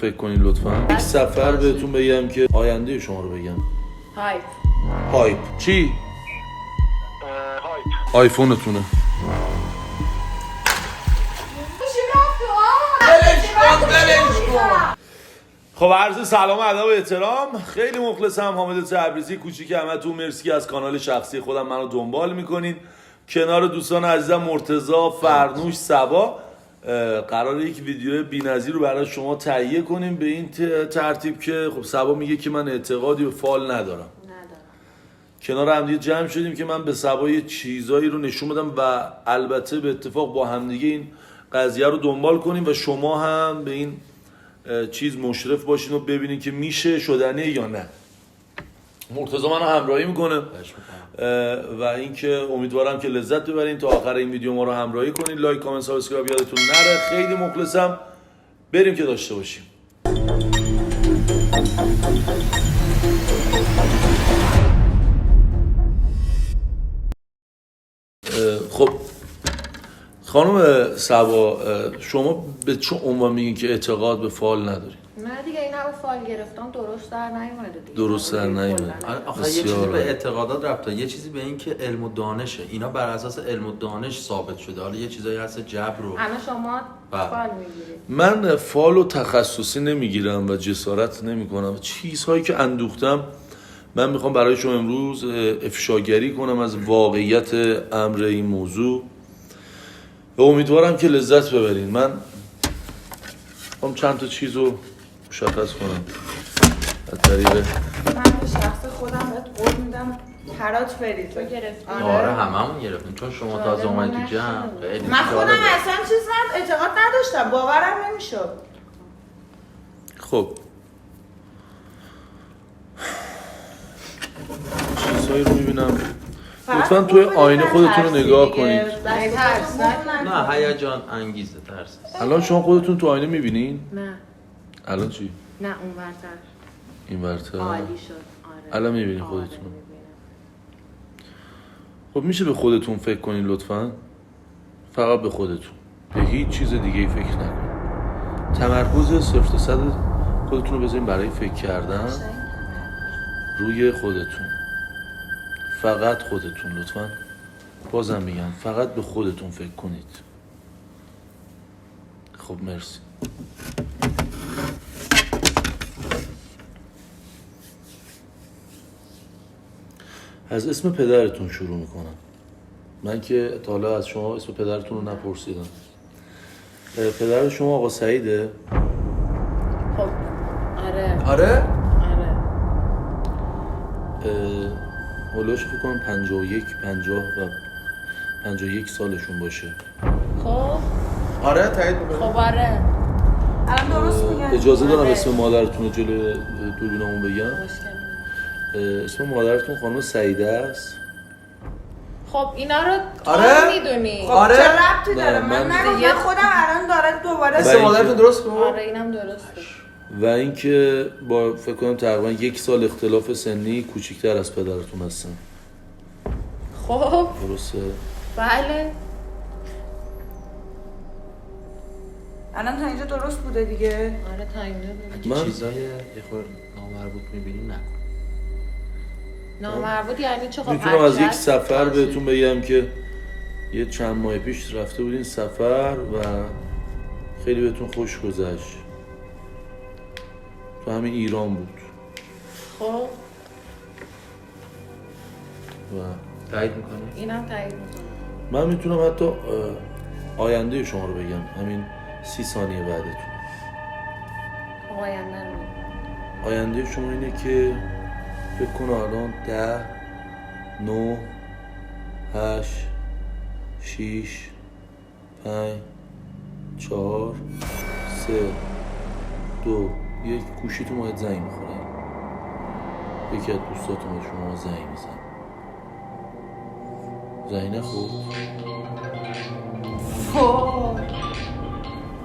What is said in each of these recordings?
فکر کنین لطفا. یک سفر بهتون بگم که آینده شما رو بگم. هایپ. چی؟ هایپ. آیفونتونه. خب عرض سلام و ادب و احترام. خیلی مخلصم. حامد تبریزی کوچیک همتون. مرسی از کانال شخصی خودم منو دنبال میکنین. کنار دوستان عزیزم مرتضی، فرنوش، صبا قراره یک ویدیو بی‌نظیر رو برای شما تهیه کنیم به این ترتیب که خب صبا میگه که من اعتقادی به فال ندارم. کنار همدیگه جمع شدیم که من به صبا یه چیزایی رو نشون بدم و البته به اتفاق با همدیگه این قضیه رو دنبال کنیم و شما هم به این چیز مشرف باشین و ببینین که میشه شدنیه یا نه. مرتضی منو همراهی میکنه و اینکه امیدوارم که لذت ببرین. تا آخر این ویدیو ما رو همراهی کنین. لایک، کامنت، سابسکرایب یادتون نره. خیلی مخلصم. بریم که داشته باشیم. خب خانم صبا، شما به چه عنوان میگین که اعتقاد به فال نداری؟ نه دیگه این همه فال گرفتم درست در نیومده دیگه. درست در نیومده. آخه یه چیزی به اعتقادات ربطه، یه چیزی به این که علم و دانشه. اینا بر اساس علم و دانش ثابت شده. حالا یه چیزایی هست جبر رو همه شما فال میگیرید. من فالو تخصصی نمیگیرم و جسارت نمیکنم. چیزهایی که اندوختم من میخوام برای شما امروز افشاگری کنم از واقعیت امر این موضوع و امیدوارم که لذت ببرین. من میخوام چند تا چیز رو مشخص کنم از طریق من به شخص خودم بهت قول میدم پرات برید. تو گرفتی؟ آره هممون گرفتیم چون شما تازه اومدی تو جمع. خیلی من خودم جالبه. اصلا چیز اعتقاد نداشتم، باورم نمیشد. خب چیزهایی رو میبینم. لطفا توی آینه خودتون رو نگاه کنید. نه هیجان انگیزه ترس. الان شما خودتون تو آینه میبینین؟ نه الان چی؟ نه اون برتر این ورتر عالی شد. آره الان میبینین خودتون؟ خب میشه به خودتون فکر کنین لطفا؟ فقط به خودتون، به هیچ چیز دیگه ای فکر نکنین. تمرکز 0 تا 100 خودتون رو بذارین برای فکر کردن روی خودتون. فقط خودتون لطفا. بازم میگم فقط به خودتون فکر کنید. خب مرسی. از اسم پدرتون شروع میکنم. من که تا حالا از شما اسم پدرتون رو نپرسیدم. پدر شما آقا سعیده؟ خب آره آره؟ هلوش فکر کنم 51 سالشون باشه. خب آره تایید می‌کنم. خب آره الان درست میگن. اجازه دارم اسم مادرتون رو جلوی دوربینمون بگم؟ مشکل اسم مادرتون خانم سعیده است؟ خب اینا رو تو آره؟ میدونی. خب آره؟ چه ربطی داره؟ نه، من من- نگفتم خودم الان داره دوباره اسم مادرتون درست کن. آره اینم درسته. و اینکه با فکر کنم تقریبا 1 سال اختلاف سنی کوچیک‌تر از پدرتون هستن. خب درسته؟ بله الان تا اینجا درست بوده دیگه. آره تایمه بود. من- اگه چیزای یه خورده نامربوط می‌بینی نکن. نامربوط یعنی چه؟ خب میتونم از یک هرچی سفر هست. بهتون بگم که یه چند ماه پیش رفته بودین سفر و خیلی بهتون خوش گذشت. تو همین ایران بود خب و تایید می‌کنی؟ اینم تایید میکنه. من میتونم حتی آینده شما رو بگم همین 30 ثانیه بعدتون. خب آینده رو میگم. آینده شما اینه که فکر کنم الان 10 9 8 6 5 4 3 2 1 گوشیتون باید زنگ میخوره. یکی از دوستاتون به شما زنگ میزن. زنگ نخورد؟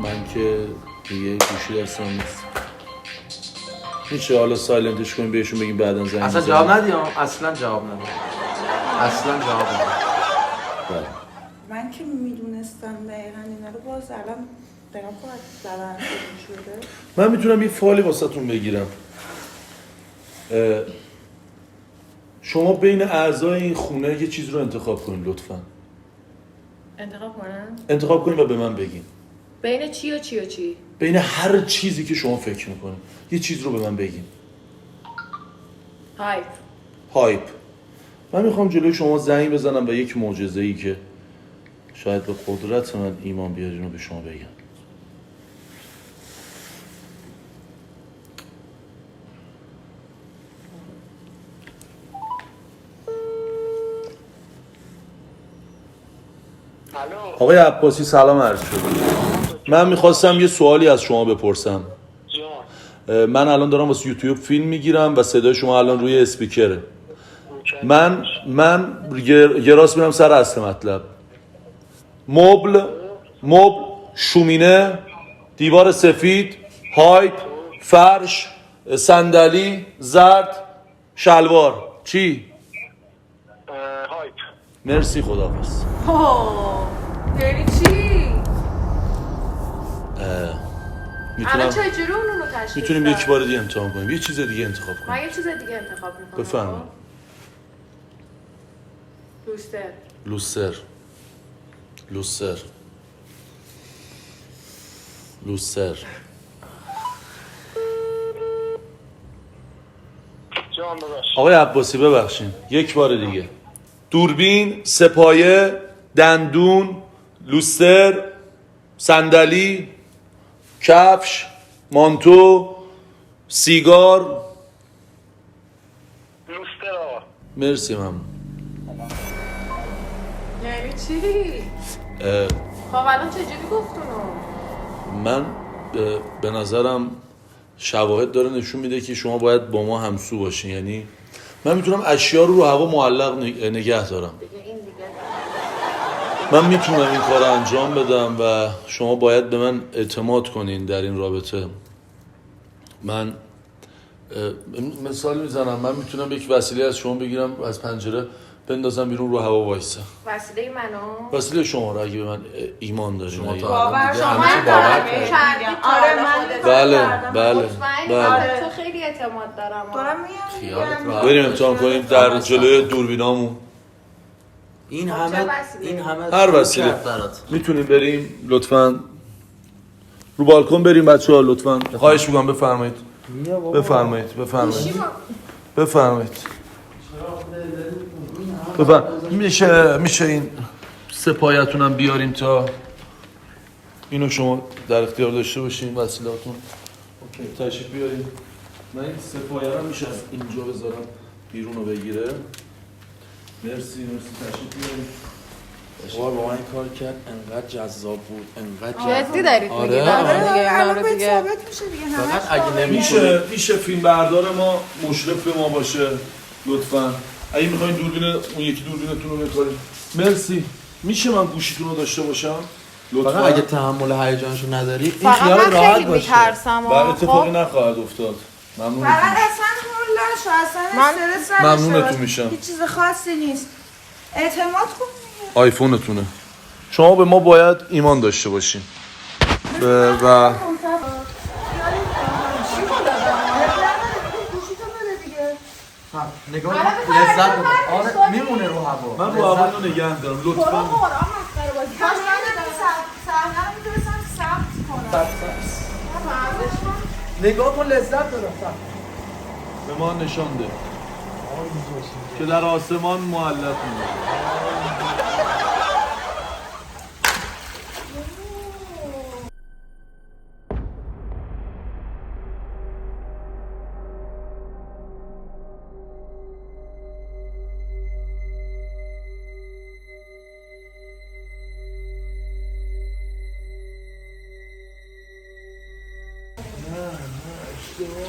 من که دیگه گوشی دستم نیست. میشه حالا سایلنتش کنیم بهشون بگیم بعداً زنگ اصلا میزنیم؟ جواب ندی ها؟ اصلا جواب ندی. اصلا جواب ندی. بله. من که میدونستم دقیقا اینا رو باز الان نگاه کن زدن شده. من میتونم یه فایلی واسهتون بگیرم. شما بین اعضای این خونه یه چیز رو انتخاب کنین لطفا. انتخاب کنم؟ انتخاب کنین و به من بگین. بین چی و چی و چی؟ بین هر چیزی که شما فکر میکنین یه چیز رو به من بگین. هایپ. من میخوام جلوی شما زنگ بزنم و یک معجزه‌ای که شاید به قدرت من ایمان بیارین رو به شما بگم. آقای عباسی سلام عرض شد. من میخواستم یه سوالی از شما بپرسم. من الان دارم واسه یوتیوب فیلم میگیرم و صدای شما الان روی اسپیکره. من یه راست میرم سر اصل مطلب. مبل، شومینه، دیوار سفید، هایپ، فرش، صندلی، زرد، شلوار. چی؟ هایپ. مرسی خداحافظ. یعنی چی؟ الان میتونم چجوری اونو تشخیص میتونیم بدم؟ یک بار دیگه امتحان کنیم. یه چیز دیگه انتخاب من کنیم. یه چیز دیگه انتخاب میکنم. بفرمایید. لوستر. جان داداش. آقای عباسی ببخشید یک بار دیگه. دوربین، سپایه، دندون، لوستر، صندلی، کفش، مانتو، سیگار. لوستر آقا. مرسی ممنون. یعنی چی؟ خب الان چجوری گفتونو؟ من به نظرم شواهد داره نشون میده که شما باید با ما همسو باشین. یعنی من میتونم اشیا رو هوا معلق نگه دارم. من میتونم این کار رو انجام بدم و شما باید به من اعتماد کنین در این رابطه. من مثال میزنم، من میتونم یک وسیله از شما بگیرم از پنجره بندازم بیرون رو هوا وایسه. وسیله منو؟ وسیله شما رو اگه به من ایمان دارین. شما اگه- تا الان دیگه شما همه چی باور باور کردی. کردی. آره من بله. مطمئنی؟ بله. تو خیلی اعتماد دارم. دارم میگم خیالت راحت بریم باشه. امتحان کنیم در جلوی دوربینامون. این چه همه وسیله؟ هر وسیله. میتونیم بریم لطفاً رو بالکن بریم بچه‌ها لطفاً. خواهش می‌کنم بفرمایید. میشه این سپایتونم بیاریم تا اینو شما در اختیار داشته باشین وسیله‌تون. اوکی تشریف بیارین. من این سپایه رو میشه از اینجا بذارم بیرون رو بگیره. مرسی تشریف بیارین. با من این کار کرد انقدر جذاب بود انقدر جدی دارید آره. میگید؟ الان باید ثابت میشه دیگه همش فقط اگه نمیشه میشه فیلم بردار ما مشرف به ما باشه لطفاً. اگه میخواین دوربین اون یکی دوربینتون رو بکارید. مرسی. میشه من گوشیتون رو داشته باشم لطفاً؟ فقط اگه تحمل هیجانشو نداری این فقط خیال من راحت خیلی باشه میترسم. بعد اتفاقی نخواهد افتاد. ممنونتون فقط اصلا حول نشو اصلا استرس نداشته ممنونتون باش. میشم. هیچ چیز خاصی نیست. اعتماد کن دیگه. آیفونتونه. شما به ما باید ایمان داشته باشین و نگاه لذت ببر آره میمونه رو هوا من رو هوا اینو نگه دارم لطفاً. نگاه کن لذت ببر به ما نشان ده که در آسمان معلق می‌مونه.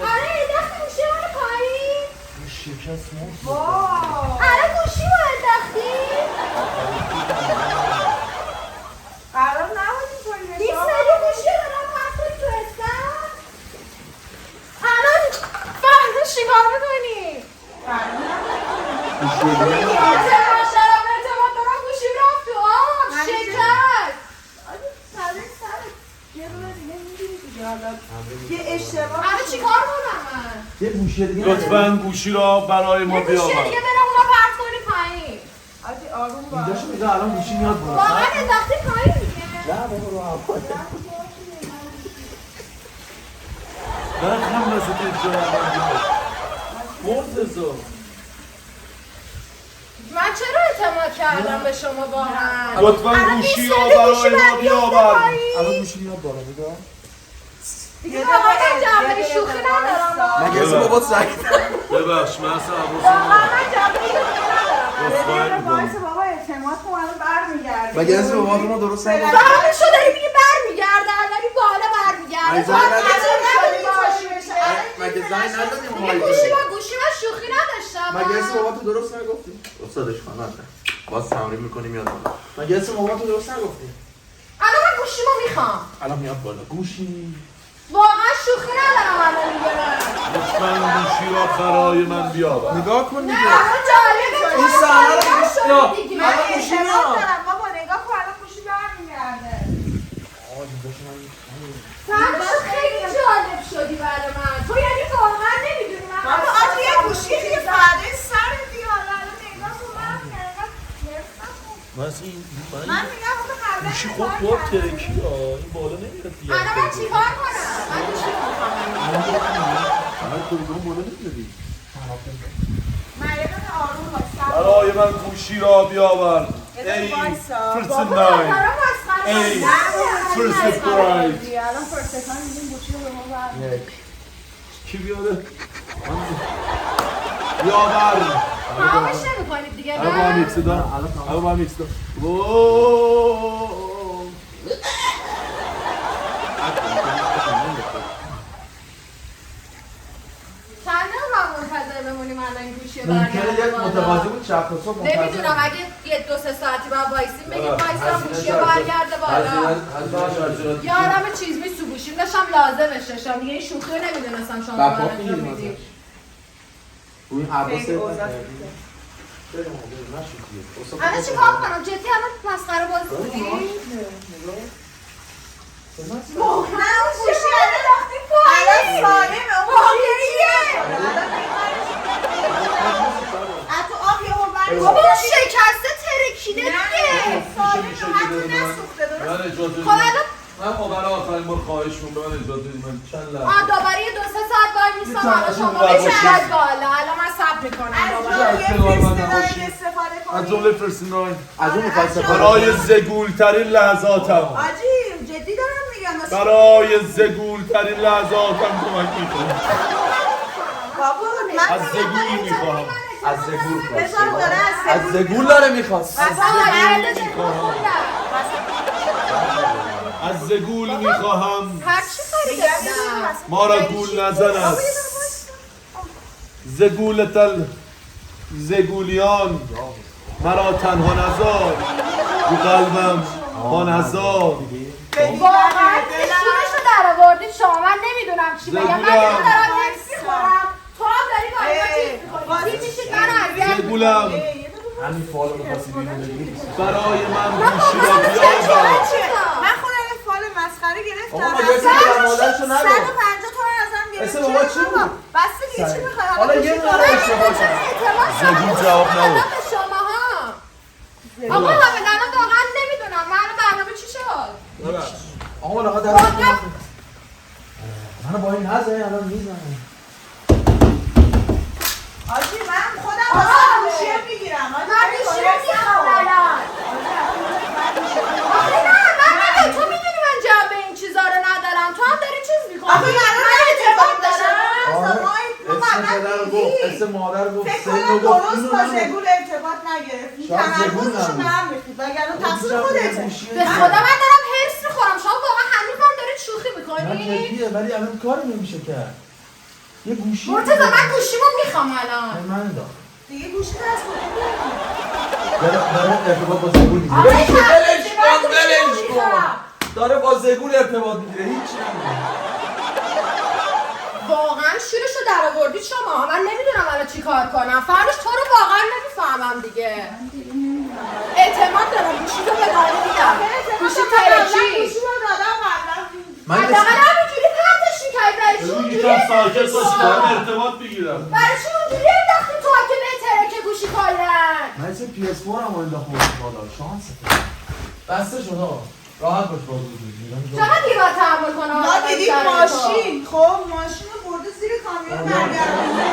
آره دست گوشی رو پایین. شکست ما. آره گوشی رو انداختی. قرار نبود اینطوری این بشه. سری گوشی رو دارم پس کنی تو استن. الان فردا چیکار میکنی؟ اعتماد دارم گوشی رفت تو آب شکست. سرش سرش. یه یه اشتباه الان چیکار کنم من؟ یه گوشی دیگه لطفاً گوشی را برای ما یه گوشی بیاور. دیگه برم اونا پرت کنی پایین. آجی آروم باش. اینجاشو میگه الان گوشی میاد بالا. واقعا انداختی پایین دیگه. نه بابا رو هوا. من هم مثل که مرتضی من چرا اعتماد کردم به شما واقعا؟ لطفاً گوشی را برای ما بیاور. الان گوشی میاد بالا بگو. دیگه واقعا من جنبه شوخی ندارم. مگه اسم بابات سعید؟ ببخش من اصلا واقعا من جنبه شوخی ندارم. یه دقیقه لطفاً وایسا بابا اعتماد کن الان برمیگرده. مگه اسم باباتون رو درست نگفت؟ فهمشو داری میگی برمیگرده الان بالا برمیگرده. زنگ نداری؟ مگه زنگ ندادیم گوشی من شوخی نداشتم. مگه اسم باباتو درست نگفتی؟ استادش خانم باز تمرین میکنیم یاد بگیر. مگه اسم باباتو درست نگفتی؟ الان من گوشیمو میخوام. الان میاد بالا. گوشی. واقعا شوخی ندارم الان میگم. لطفاً گوشی را برای من بیاور. نگاه کن دیگه. الان جالبه. این صحنه رو شد دیگه. من اعتماد دارم بابا نگاه کن الان گوشی برمیگرده. فهمشو خیلی جالب شدی برای من. تو یعنی واقعا نمیدونی من بابا آجی یه گوشی دیگه فرده سر دیواله الان نگاه کن برمیگرده. من میگم اون فرده گوشی خود باب ترکی ها این بالا نمیاد دیگه. الان من چیکار کنم؟ من گوشی میخوام. الان کدوم بالا نمیدی؟ من یه دقیقه آروم باش. برای من گوشی را بیاور. ای فرست نای. ای فرست پراید. الان فرستان میگیم گوشی رو به ما برد. کی بیاره؟ بیاور. خاموش نمی‌کنید دیگه الان با هم نه؟ یک صدا. الان با هم یک صدا. وووو. چند دقیقه منتظر بمونیم الان این گوشی رو ممکنه برگردم یک بالا؟ متقاضی بود چپ تا صبح منتظر. نمیدونم اگه یه 2-3 ساعتی باید وایسیم بگیم وایسا گوشی رو برگرده بالا یه آدم چیز می سو گوشیم داشتم لازمش داشتم دیگه این شوخی رو نمیدونستم شما بپا برای میگیریم انجام میدید ازش. روی حواست خیلی اوضاع الان چی کار کنم؟ جدی الان مسخره بازی کنی؟ نه اون گوشی الان داختی پایین الان سالمه اون واقعیه حتی آب یه بر بابا اون شکسته ترکیده دیگه سالمه حتی نسوخته درست. من اجازه خب الان من برای آخرین بار خواهش می‌کنم من اجازه بدید من چند لحظه دوباره یه 2-3 ساعت باید میستم الان شما باید بشه باشید. از بالا الان من صبر میکنم استفاده از کنی. جمله فرست نای از اون می‌خوای استفاده برای زگولترین لحظاتم آجی جدی دارم میگم برای زگولترین لحظاتم کمک می‌کنم بابا از زگول می‌خواهم از زگول بذار داره از زگول داره میخواست. از زگول می‌خواهم هر چی کاری دستم ما را گول نزند زگولتل زگولیان مرا تنها نزار رو قلبم ها نزار واقعا شورش رو در آوردید شما من نمیدونم چی بگم من زگولم. دیگه دارم حس می‌خورم تو هم داری باید چیز می‌کنی چی میشید من اذیت زگولم همین فالو می‌خواستی بیرون بگیری. برای من گوشی را بیاور من خودم یه فال مسخره گرفتم. آقا مگه اسم پدر مادرشو نگو. 150 تومن ازم گرفت. اسم بابا چی بود؟ بس دیگه چی می‌خوای؟ حالا یه دونه اشتباه کرد. زگول جواب نداد. شما ها آقا همه الان واقعا نمیدونم من برنامه چی شد آقا بالاخره در من با این نزنه الان میزنه. آجی من خودم واسه گوشی میگیرم. من گوشی رو میخوام الان آخه نه من نمیدونم تو میدونی من جواب این چیزا رو ندارم تو هم داری چیز میکنی آخه من اعتماد دارم. اسم پدر گفت اسم مادر گفت فکر سن کنم گفت درست اینو با نگفت. زگول ارتباط نگرفت. شاید زگول تمرکزشو نبود. به هم ریخت. وگرنه تقصیر خودته. به خدا من دارم هرس میخورم شما واقعا هنوزم دارید شوخی نه میکنی جدیه ولی الان کاری نمیشه کرد. یه گوشی مرتضی من گوشیمو میخوام الان من انداخت. دیگه گوشی دست بود. داره ارتباط با زگول میگیره. آره، ولش من کن گوشیمو ولش کن. میخوام. داره با زگول ارتباط میگیره هیچ نمیگه. واقعا شورشو در آوردید شما من نمیدونم الان چی کار کنم فرش تو رو واقعا نمیفهمم دیگه اعتماد دارم گوشی تو به داری میدم گوشی ترکی گوشی رو دادم قبلا. من حداقل همینجوری پرتش میکردی برای چی بگو اونجوری یکم ساکت باش انداختی؟ دارم ارتباط بگیرم. برای چی اونجوری انداختی تو که بهتره که گوشی کالن؟ من چه PS4 هم انداخت بالا شانسه بسته شد آقا راحت باش بازی کنید چقدر دیوار تحمل کنه ما دیدیم ماشین خب ماشین رو برده زیر کامیون برگردونده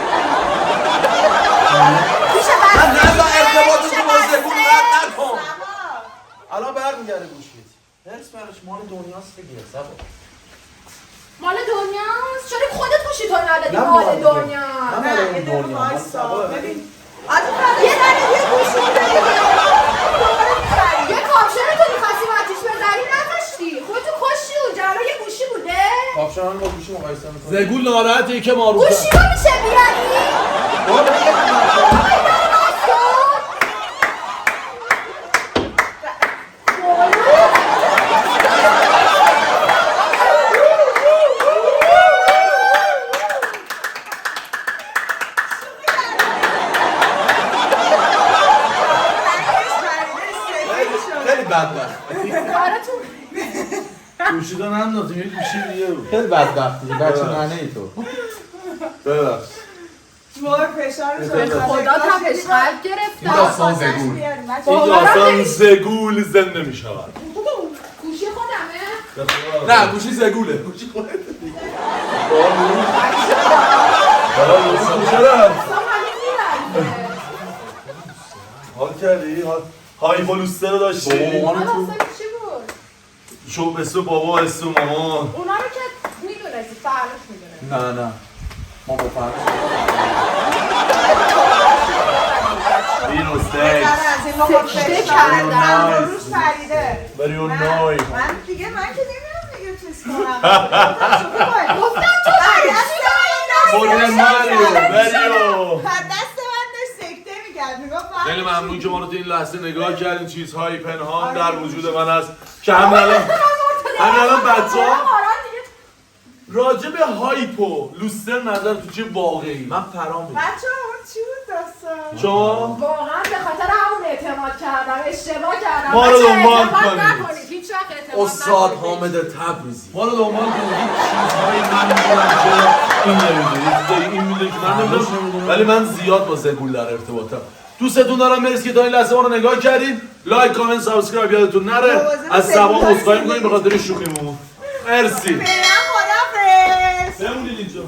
میشه من بسته نزا ارتباطتو میشه با زبون بسته؟ رد نکن سبا الان برمیگرده گوشیت هرس برش مال دنیاست دیگه سبا مال دنیاست؟ چرا خودت گوشی تو ندادی نه مال مال دنیا؟ نه نه مال یه دقیقه دنیا مال وایسا سبا ببین آتی یه داره یه گوشی بوده یه کاپشن تو می‌خواستی آتیش بزنی نداشتی خودتو کشتی اونجا الان یه گوشی بوده؟ کاپشن با گوشی مقایسه می‌کنی زگول ناراحته که معروفه. گوشی رو میشه بیاری؟ خیلی بدبخت گوشی تو نندازیم یه گوشی دیگه بود. خیلی بدبختی بچه ننه ای تو ببخش. وای فشارش خدا تپش قلب این گرفتم داستان زگول این داستان زگول زنده می شود. گوشی خودمه؟ نه گوشی زگوله گوشی خودت چرا؟ اصلا مگه می‌بری؟ حال کردی؟ های بلوسته رو داشتی؟ بابا حالا تو اصلا چی بود؟ شو اسم بابا اسم مامان. اونا رو که میدونستی فرقش میدونه نه ما با فرق این استیک سکته کردم. روش پریده بری اون نه، نای من دیگه من که نمیدونم دیگه چیز کنم گفتم تو بری ماریو بریو. دست من داشت سکته میکرد میگفت خیلی ممنون که ما رو تو این لحظه نگاه کردین. چیزهایی پنهان در وجود من هست که همین الان بچه ها راجع به هایپو لوستر نظر تو چه واقعی؟ من فرام بچه اون چی بود داستان؟ شما؟ واقعا به خاطر همون اعتماد کردم اشتباه کردم ما رو بچه دنبال اعتماد کنید. نکنید هیچ وقت اعتماد استاد نکنید. حامد تبریزی ما رو دنبال کنید. چیزهایی من میدونم که این نمیدونه این میدونه که من نمیدونم ولی من زیاد با زگول در ارتباطم. دوستتون دارم. مرسی که تا این لحظه ما رو نگاه کردین. لایک کامنت سابسکرایب یادتون نره. از سبا عذرخواهی می‌کنیم به خاطر شوخیمون. مرسی. فعلا خدافظ بمونید اینجا.